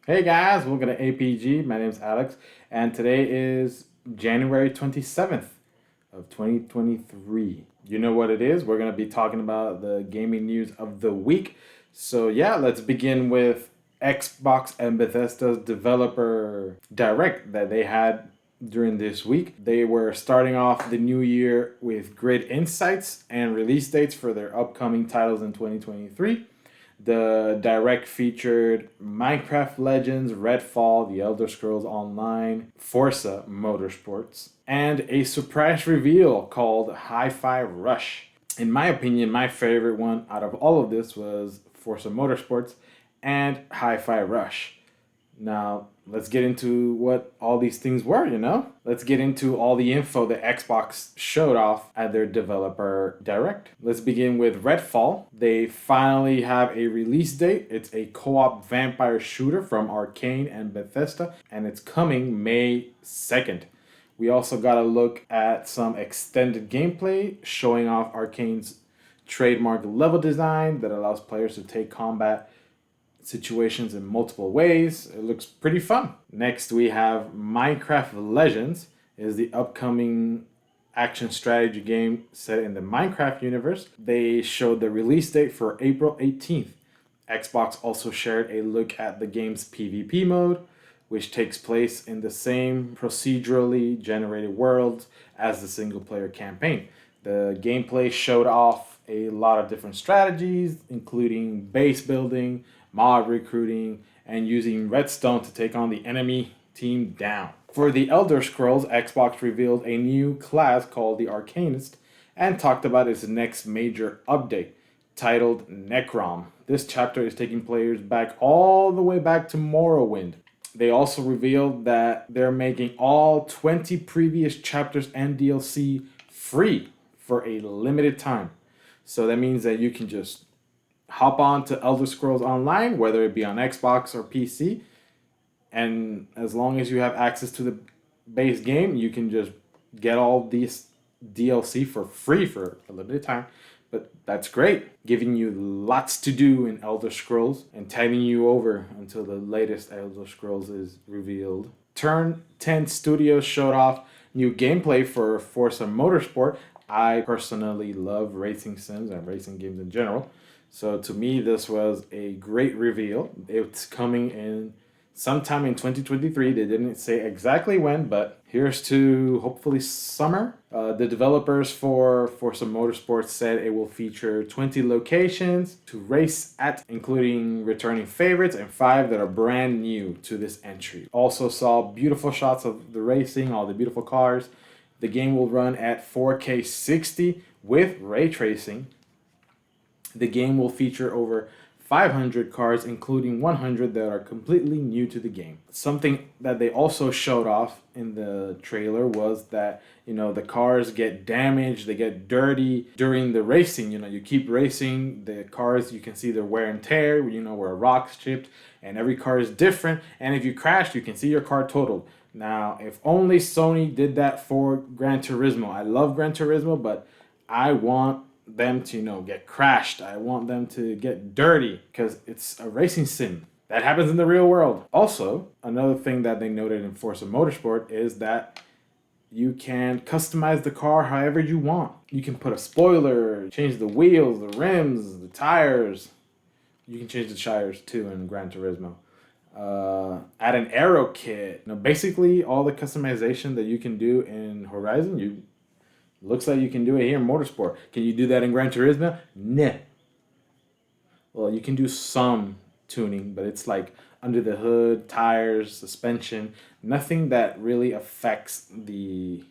Hey guys, welcome to APG. My name is Alex, and today is January 27th of 2023. You know what it is? We're going to be talking about the gaming news of the week. So, yeah, let's begin with Xbox and Bethesda's developer direct that they had during this week. They were starting off the new year with great insights and release dates for their upcoming titles in 2023. The direct featured Minecraft Legends, Redfall, The Elder Scrolls Online, Forza Motorsports, and a surprise reveal called Hi-Fi Rush. In my opinion, my favorite one out of all of this was Forza Motorsports and Hi-Fi Rush. Now, let's get into what all these things were. Let's get into all the info that Xbox showed off at their developer direct. Let's begin with Redfall. They finally have a release date. It's a co-op vampire shooter from Arcane and Bethesda, and it's coming May 2nd. We also got a look at some extended gameplay showing off Arcane's trademark level design that allows players to take combat situations in multiple ways. It looks pretty fun. Next, we have Minecraft Legends, is the upcoming action strategy game set in the Minecraft universe. They showed the release date for April 18th. Xbox also shared a look at the game's PvP mode, which takes place in the same procedurally generated world as the single player campaign. The gameplay showed off a lot of different strategies, including base building, mob recruiting, and using redstone to take on the enemy team down. For the Elder Scrolls, Xbox revealed a new class called the Arcanist and talked about its next major update, titled Necrom. This chapter is taking players back all the way back to Morrowind. They also revealed that they're making all 20 previous chapters and DLC free for a limited time. So that means that you can just hop on to Elder Scrolls Online, whether it be on Xbox or PC, and as long as you have access to the base game, you can just get all these DLC for free for a limited time. But that's great, giving you lots to do in Elder Scrolls and tiding you over until the latest Elder Scrolls is revealed. Turn 10 Studios showed off new gameplay for Forza Motorsport. I personally love racing sims and racing games in general. So to me, this was a great reveal. It's coming in sometime in 2023. They didn't say exactly when, but here's to hopefully summer. The developers for some motorsports said it will feature 20 locations to race at, including returning favorites and 5 that are brand new to this entry. Also saw beautiful shots of the racing, all the beautiful cars. The game will run at 4K 60 with ray tracing. The game will feature over 500 cars, including 100 that are completely new to the game. Something that they also showed off in the trailer was that, the cars get damaged, they get dirty during the racing. You keep racing, the cars, you can see their wear and tear, where rocks chipped, and every car is different. And if you crash, you can see your car totaled. Now, if only Sony did that for Gran Turismo. I love Gran Turismo, but I want them to get crashed. I want them to get dirty because it's a racing sim that happens in the real world. Also, another thing that they noted in Forza Motorsport is that you can customize the car however you want. You can put a spoiler, change the wheels, the rims, the tires. You can change the tires too in Gran Turismo. Add an aero kit. Basically all the customization that you can do in Horizon, looks like you can do it here in Motorsport. Can you do that in Gran Turismo? Nah. Well, you can do some tuning, but it's like under the hood, tires, suspension, nothing that really affects the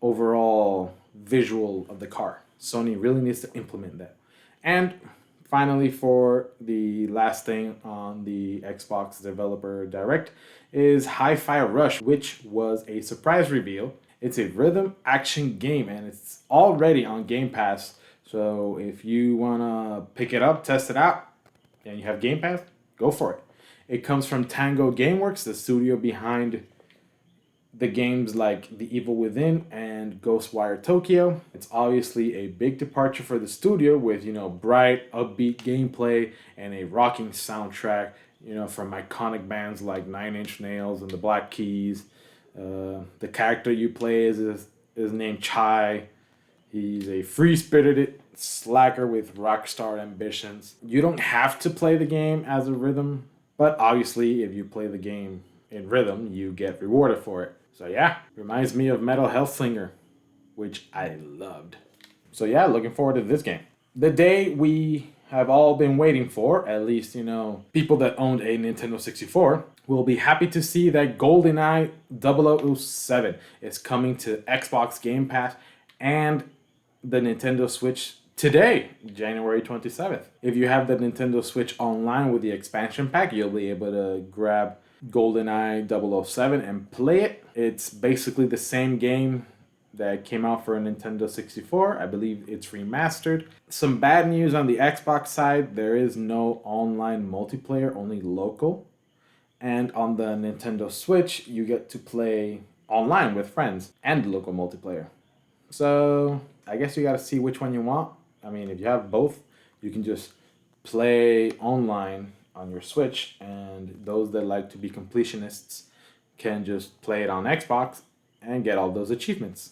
overall visual of the car. Sony really needs to implement that. And finally, for the last thing on the Xbox Developer Direct is Hi-Fi Rush, which was a surprise reveal. It's a rhythm action game and it's already on Game Pass. So if you want to pick it up, test it out, and you have Game Pass, go for it. It comes from Tango Gameworks, the studio behind the games like The Evil Within and Ghostwire Tokyo. It's obviously a big departure for the studio with, bright, upbeat gameplay and a rocking soundtrack from iconic bands like Nine Inch Nails and the Black Keys. The character you play is named Chai. He's a free-spirited slacker with rock star ambitions. You don't have to play the game as a rhythm, but obviously if you play the game in rhythm, you get rewarded for it. So yeah, reminds me of Metal Hellsinger, which I loved. So yeah, looking forward to this game. The day we have all been waiting for, at least, people that owned a Nintendo 64, will be happy to see that GoldenEye 007 is coming to Xbox Game Pass and the Nintendo Switch today, January 27th. If you have the Nintendo Switch online with the expansion pack, you'll be able to grab GoldenEye 007 and play it. It's basically the same game that came out for a Nintendo 64. I believe it's remastered. Some bad news on the Xbox side, there is no online multiplayer, only local. And on the Nintendo Switch, you get to play online with friends and local multiplayer. So I guess you gotta see which one you want. I mean, if you have both, you can just play online on your Switch, and those that like to be completionists can just play it on Xbox and get all those achievements.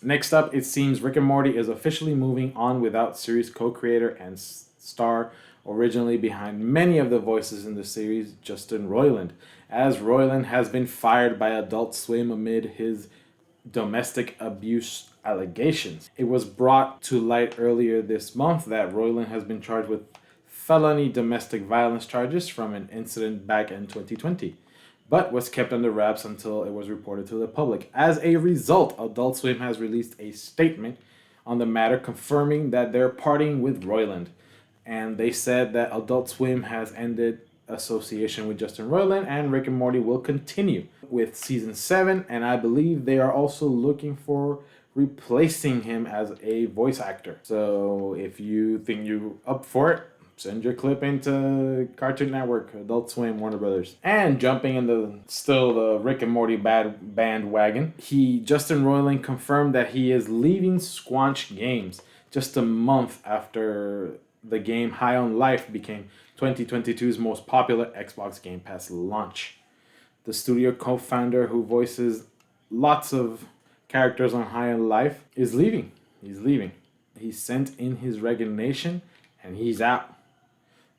Next up, it seems Rick and Morty is officially moving on without series co-creator and star originally behind many of the voices in the series, Justin Roiland, as Roiland has been fired by Adult Swim amid his domestic abuse allegations. It was brought to light earlier this month that Roiland has been charged with felony domestic violence charges from an incident back in 2020, but was kept under wraps until it was reported to the public. As a result, Adult Swim has released a statement on the matter confirming that they're parting with Roiland. And they said that Adult Swim has ended association with Justin Roiland, and Rick and Morty will continue with season 7, and I believe they are also looking for replacing him as a voice actor. So if you think you're up for it, send your clip into Cartoon Network, Adult Swim, Warner Brothers. And jumping in the Rick and Morty bandwagon, Justin Roiland confirmed that he is leaving Squanch Games just a month after the game High on Life became 2022's most popular Xbox Game Pass launch. The studio co-founder who voices lots of characters on High on Life is leaving. He's leaving. He sent in his resignation and he's out.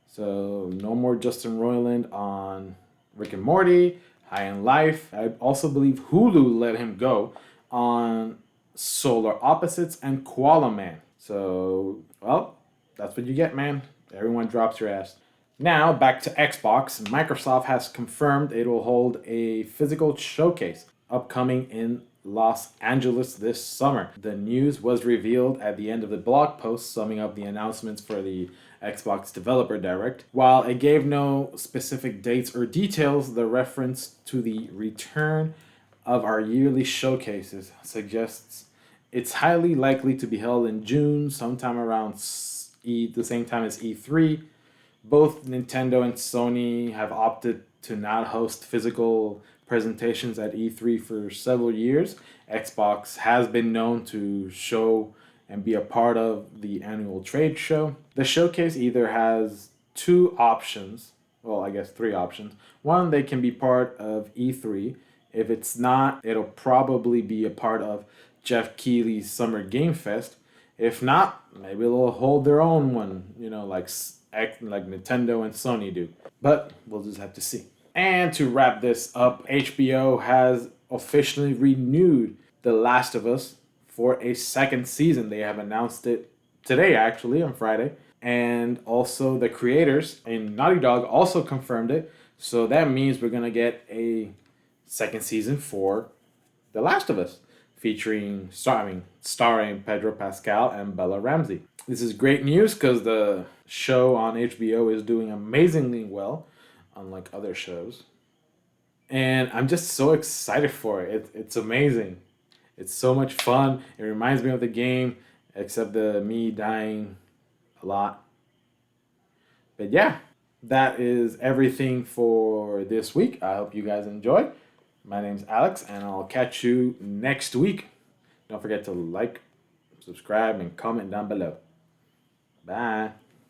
So no more Justin Roiland on Rick and Morty, High on Life. I also believe Hulu let him go on Solar Opposites and Koala Man. So, well, that's what you get, man. Everyone drops your ass. Now, back to Xbox. Microsoft has confirmed it will hold a physical showcase upcoming in Los Angeles this summer. The news was revealed at the end of the blog post summing up the announcements for the Xbox Developer Direct. While it gave no specific dates or details, the reference to the return of our yearly showcases suggests it's highly likely to be held in June, sometime around the same time as E3. Both Nintendo and Sony have opted to not host physical presentations at E3 for several years. Xbox has been known to show and be a part of the annual trade show. The showcase either has two options, well, I guess three options. One, they can be part of E3. If it's not, it'll probably be a part of Jeff Keighley's Summer Game Fest. If not, maybe they'll hold their own one, like Nintendo and Sony do. But we'll just have to see. And to wrap this up, HBO has officially renewed The Last of Us for a second season. They have announced it today, actually, on Friday. And also the creators in Naughty Dog also confirmed it. So that means we're going to get a second season for The Last of Us, starring Pedro Pascal and Bella Ramsey. This is great news because the show on HBO is doing amazingly well, unlike other shows. And I'm just so excited for it. It's amazing. It's so much fun. It reminds me of the game, except me dying a lot. But yeah, that is everything for this week. I hope you guys enjoy. My name's Alex, and I'll catch you next week. Don't forget to like, subscribe, and comment down below. Bye.